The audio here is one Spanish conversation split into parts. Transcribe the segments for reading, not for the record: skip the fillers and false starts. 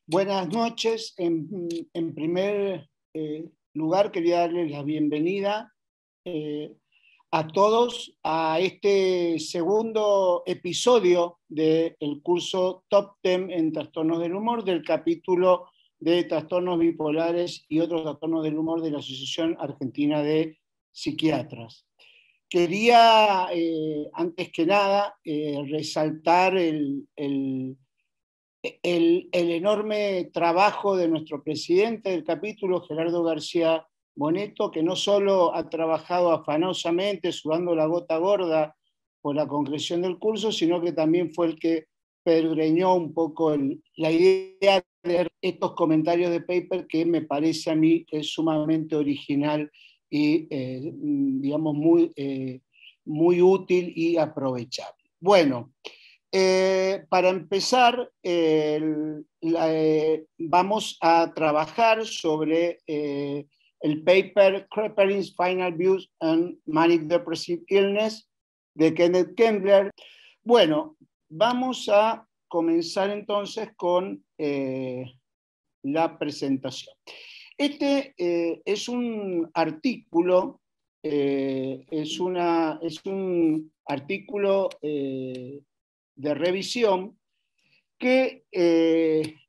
Buenas noches. En primer lugar, quería darles la bienvenida a todos a este segundo episodio del curso Top 10 en Trastornos del Humor, del capítulo de Trastornos Bipolares y otros trastornos del humor de la Asociación Argentina de Psiquiatras. Quería, antes que nada, resaltar el enorme trabajo de nuestro presidente del capítulo, Gerardo García Boneto, que no solo ha trabajado afanosamente, sudando la gota gorda por la concreción del curso, sino que también fue el que pergreñó un poco la idea de estos comentarios de paper, que me parece a mí es sumamente original y digamos muy útil y aprovechable. Bueno, para empezar, vamos a trabajar sobre el paper Kreppelin's Final Views on Manic Depressive Illness de Kenneth Kendler. Bueno, vamos a comenzar entonces con la presentación. Este es un artículo, es un artículo de revisión que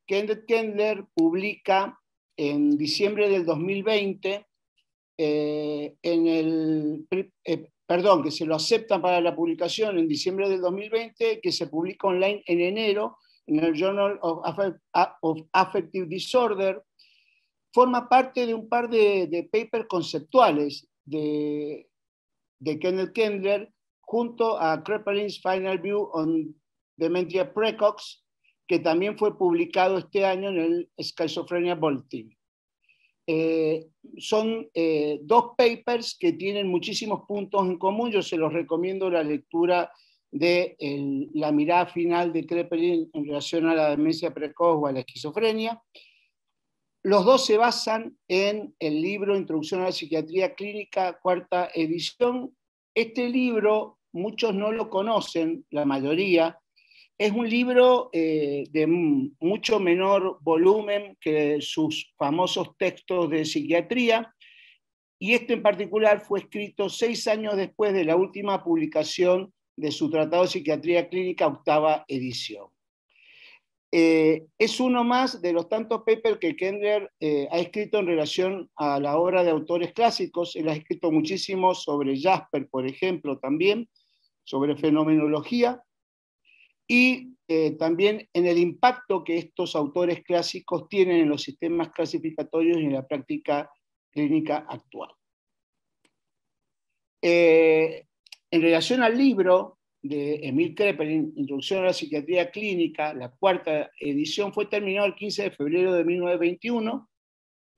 Kenneth Kendler publica en diciembre del 2020, que se lo aceptan para la publicación en diciembre del 2020, que se publica online en enero en el Journal of Affective Disorder. Forma parte de un par de papers conceptuales de Kenneth Kendler, junto a Kreppelin's Final View on Dementia Precox, que también fue publicado este año en el Schizophrenia Bulletin. Son dos papers que tienen muchísimos puntos en común. Yo se los recomiendo la lectura de la mirada final de Kreppelin en relación a la demencia precoz o a la esquizofrenia. Los dos se basan en el libro Introducción a la Psiquiatría Clínica, cuarta edición. Este libro, muchos no lo conocen, la mayoría. Es un libro de mucho menor volumen que sus famosos textos de psiquiatría, y este en particular fue escrito 6 años después de la última publicación de su Tratado de Psiquiatría Clínica, octava edición. Es uno más de los tantos papers que Kendler ha escrito en relación a la obra de autores clásicos. Él ha escrito muchísimo sobre Jasper, por ejemplo, también, sobre fenomenología, y también en el impacto que estos autores clásicos tienen en los sistemas clasificatorios y en la práctica clínica actual. En relación al libro de Emil Kreppelin, Introducción a la Psiquiatría Clínica, la cuarta edición, fue terminado el 15 de febrero de 1921.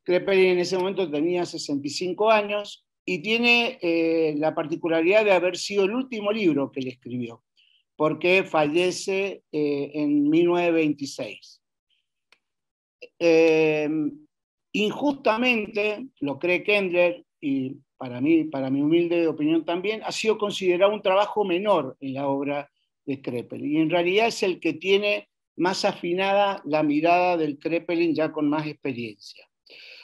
Kreppelin en ese momento tenía 65 años y tiene la particularidad de haber sido el último libro que él escribió, porque fallece en 1926. Injustamente, lo cree Kendler, y para mi humilde opinión también, ha sido considerado un trabajo menor en la obra de Kreppelin, y en realidad es el que tiene más afinada la mirada del Kreppelin ya con más experiencia.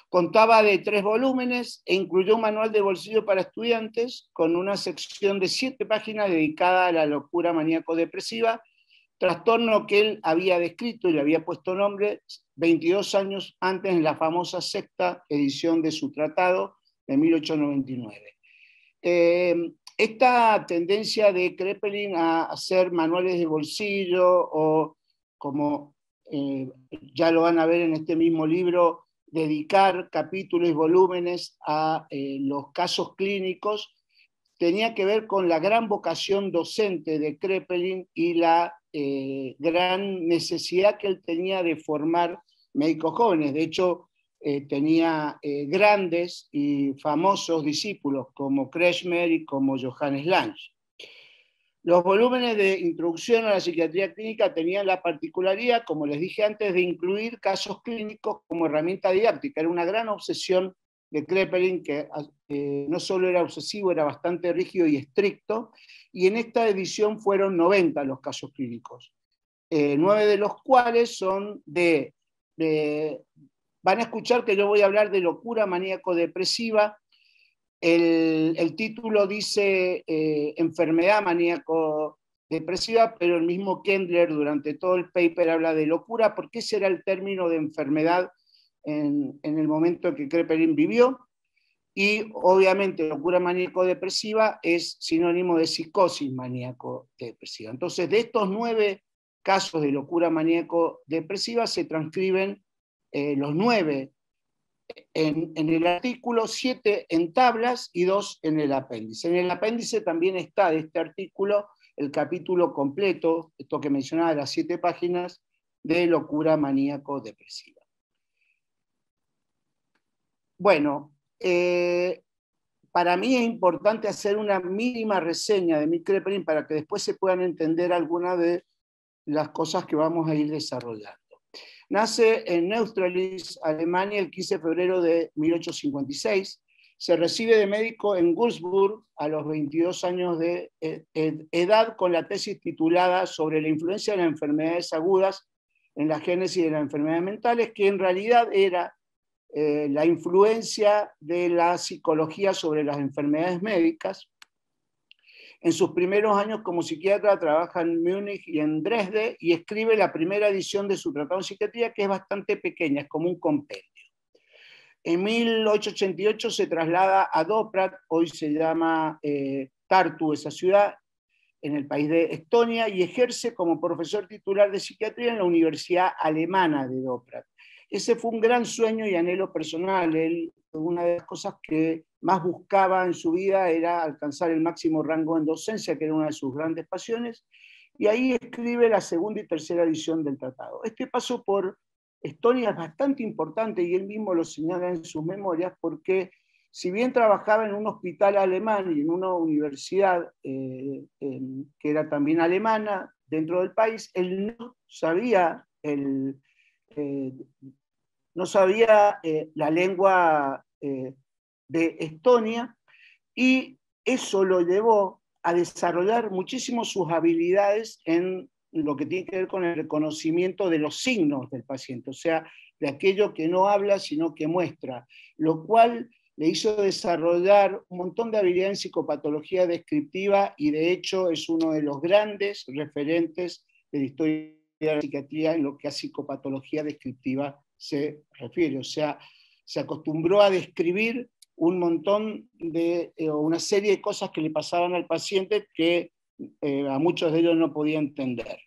Contaba de 3 volúmenes e incluyó un manual de bolsillo para estudiantes con una sección de 7 páginas dedicada a la locura maníaco-depresiva, trastorno que él había descrito y le había puesto nombre 22 años antes en la famosa sexta edición de su tratado de 1899. Esta tendencia de Kreppelin a hacer manuales de bolsillo, o como ya lo van a ver en este mismo libro, dedicar capítulos y volúmenes a los casos clínicos, tenía que ver con la gran vocación docente de Kreppelin y la gran necesidad que él tenía de formar médicos jóvenes. De hecho, tenía grandes y famosos discípulos como Kretschmer y como Johannes Lange. Los volúmenes de Introducción a la Psiquiatría Clínica tenían la particularidad, como les dije antes, de incluir casos clínicos como herramienta didáctica. Era una gran obsesión de Kraepelin, que no solo era obsesivo, era bastante rígido y estricto, y en esta edición fueron 90 los casos clínicos, 9 de los cuales son van a escuchar que yo voy a hablar de locura maníaco-depresiva. El título dice enfermedad maníaco-depresiva, pero el mismo Kendler durante todo el paper habla de locura, porque ese era el término de enfermedad en el momento en que Kraepelin vivió. Y obviamente locura maníaco-depresiva es sinónimo de psicosis maníaco-depresiva. Entonces, de estos 9 casos de locura maníaco-depresiva se transcriben los 9 en el artículo, 7 en tablas y 2 en el apéndice. En el apéndice también está de este artículo el capítulo completo, esto que mencionaba, las 7 páginas, de locura maníaco-depresiva. Bueno, para mí es importante hacer una mínima reseña de Kraepelin para que después se puedan entender algunas de las cosas que vamos a ir desarrollando. Nace en Neustrelitz, Alemania, el 15 de febrero de 1856. Se recibe de médico en Würzburg a los 22 años de edad con la tesis titulada Sobre la influencia de las enfermedades agudas en la génesis de las enfermedades mentales, que en realidad era la influencia de la psicología sobre las enfermedades médicas. En sus primeros años como psiquiatra trabaja en Múnich y en Dresde y escribe la primera edición de su tratado de psiquiatría, que es bastante pequeña, es como un compendio. En 1888 se traslada a Dobrat, hoy se llama Tartu, esa ciudad, en el país de Estonia, y ejerce como profesor titular de psiquiatría en la Universidad Alemana de Dobrat. Ese fue un gran sueño y anhelo personal. Él, una de las cosas que más buscaba en su vida era alcanzar el máximo rango en docencia, que era una de sus grandes pasiones, y ahí escribe la segunda y tercera edición del tratado. Este paso por Estonia es bastante importante, y él mismo lo señala en sus memorias, porque si bien trabajaba en un hospital alemán y en una universidad que era también alemana dentro del país, él no sabía la lengua de Estonia, y eso lo llevó a desarrollar muchísimo sus habilidades en lo que tiene que ver con el reconocimiento de los signos del paciente, o sea, de aquello que no habla sino que muestra, lo cual le hizo desarrollar un montón de habilidades en psicopatología descriptiva, y de hecho es uno de los grandes referentes de la historia de la psiquiatría en lo que a psicopatología descriptiva se refiere. O sea, se acostumbró a describir un montón una serie de cosas que le pasaban al paciente que a muchos de ellos no podía entender.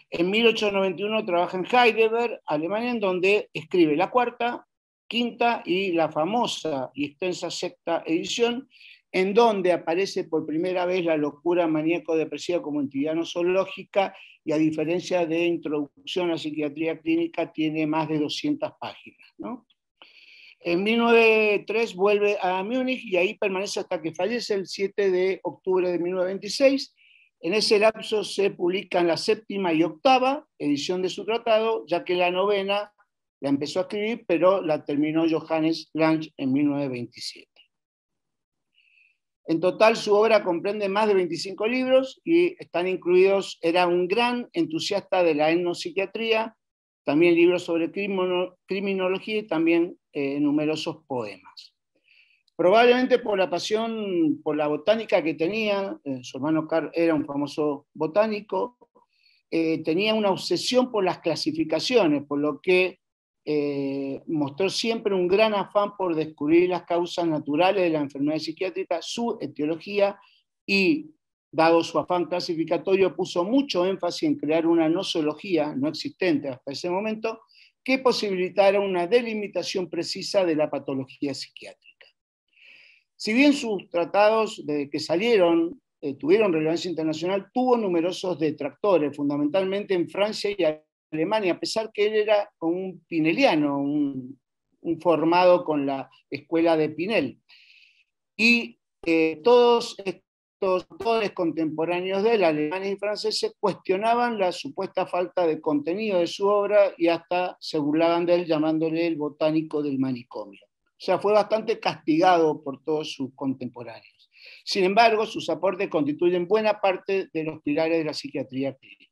En 1891 trabaja en Heidelberg, Alemania, en donde escribe la cuarta, quinta y la famosa y extensa sexta edición, en donde aparece por primera vez la locura maníaco-depresiva como entidad nosológica, y a diferencia de Introducción a la Psiquiatría Clínica, tiene más de 200 páginas, ¿no? En 1903 vuelve a Múnich y ahí permanece hasta que fallece el 7 de octubre de 1926. En ese lapso se publican la séptima y octava edición de su tratado, ya que la novena la empezó a escribir, pero la terminó Johannes Lange en 1927. En total, su obra comprende más de 25 libros y están incluidos, era un gran entusiasta de la etnopsiquiatría, también libros sobre criminología y también numerosos poemas. Probablemente por la pasión por la botánica que tenía, su hermano Karl era un famoso botánico, tenía una obsesión por las clasificaciones, por lo que mostró siempre un gran afán por descubrir las causas naturales de la enfermedad psiquiátrica, su etiología, y dado su afán clasificatorio puso mucho énfasis en crear una nosología no existente hasta ese momento que posibilitara una delimitación precisa de la patología psiquiátrica. Si bien sus tratados de que salieron tuvieron relevancia internacional, tuvo numerosos detractores, fundamentalmente en Francia y Alemania, a pesar que él era un pineliano, un formado con la escuela de Pinel. Y todos estos autores contemporáneos de él, alemanes y franceses, cuestionaban la supuesta falta de contenido de su obra y hasta se burlaban de él llamándole el botánico del manicomio. sea, fue bastante castigado por todos sus contemporáneos. Sin embargo, sus aportes constituyen buena parte de los pilares de la psiquiatría clínica.